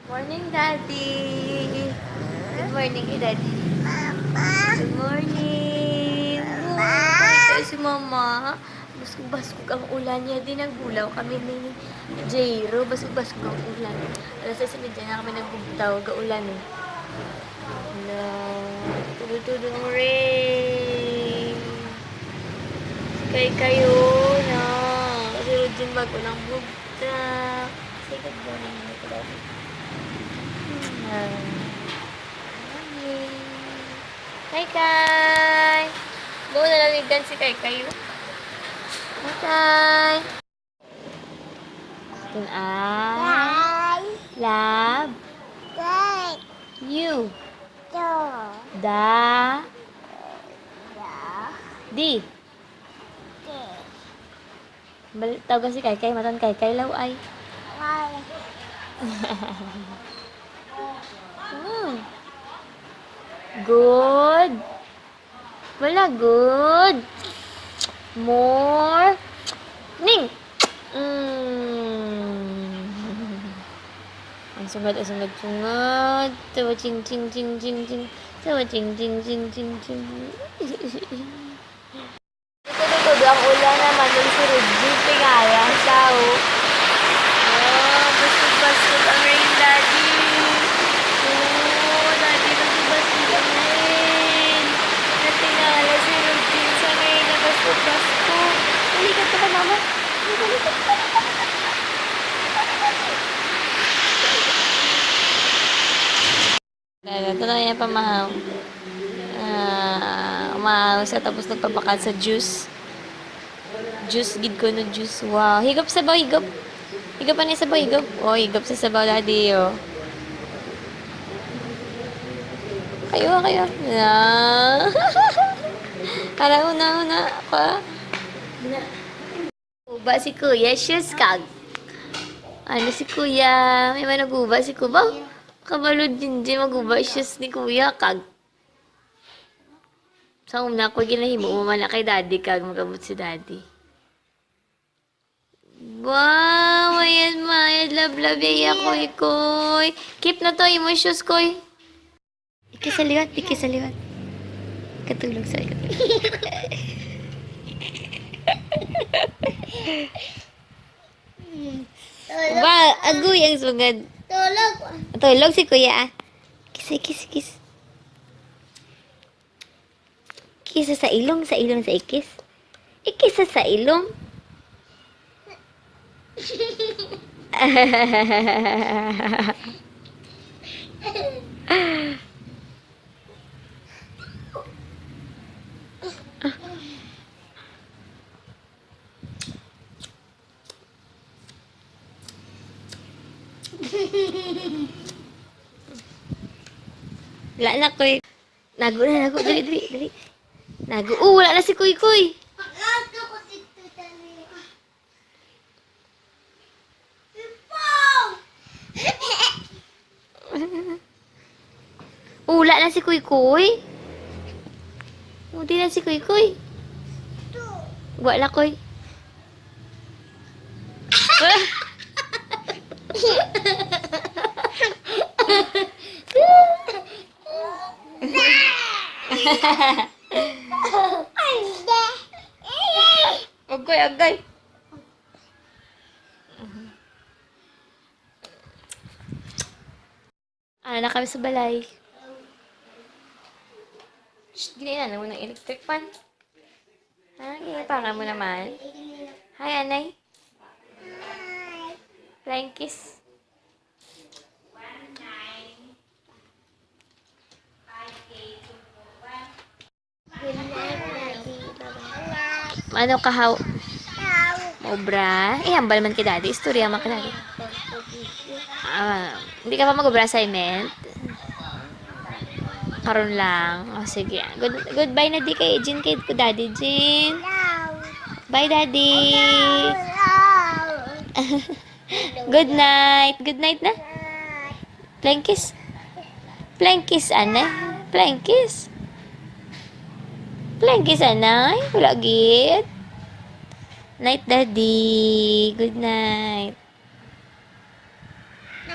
Morning, Daddy. Good morning, Daddy. Good morning. Ito si Mama. Basug-basug ang ulan niya. Di naggulaw kami ni Jairo. Basug-basug ang ulan. Alas sa medya na kami nagbugtaw. Gaulan eh. Wala. Tulo-tulo ang rain. Kayo na. Kasi Rodin bago ng bugtaw. Say good morning. Kai! Go na laligan si Kai. Kai! Ito ay love you. Da di. Tawag si Kai, matan Kai law ay. Good. Wala good. More. Ning. Ang sungad. Tawa ching. Tawa ching. Ito ang ulan naman ng si Rudy. Tingayan siya, oh. Basig ang rain, Daddy. Oh, Daddy, basig ang rain. Natingala si Rudy sa rain na basig. Halikat ka pa, Mama. Halikat ka. Ito na yan pamahaw. Umahaw siya tapos nagpabakal sa juice. Gid ko no juice. Wow. Higop sabaw, higop. Higop pa niya sabaw, higop. Oh, higop sa sabaw, Daddy, oh. Kayo. Yeah. Para una pa. Uba si Kuya, shoes kag. Ano si Kuya? May managuba si Kuya. Kabalod din maguba shoes ni Kuya kag. Sa una ko ginahimo mo man na kay Daddy kag magabot si Daddy. Wow, ayan love iya koy. Keep na to yung shoes koy. Iki sa liwat. Katulog sa iyo. Ba, agoy ang sugad. Tulog si Kuya ah. Kiss. Kisa sa ilong sa ikis. Ikisa sa ilong. Wala na koy. Nago. Dali. Nago. Wala na si Kuy. Wala na si Kuy. Di na si Kuy. Wala Kuy. Agay. Na kami sa balay. Ginainan mo ng electric fan. Ginaipakan mo naman. Hi, Anay. Flying kiss. Ano kahaw? Obra? Hambal man kay Daddy. Istorya man kay Daddy. Hindi ka pa mag-obra assignment? Karon lang. Sige. Goodbye na di kay Jean kay Daddy Jean. Bye, Daddy. Good night. Good night na. Flying kiss. Anay. Flying kiss, Anay. Wala gid. Night, Daddy. Good night.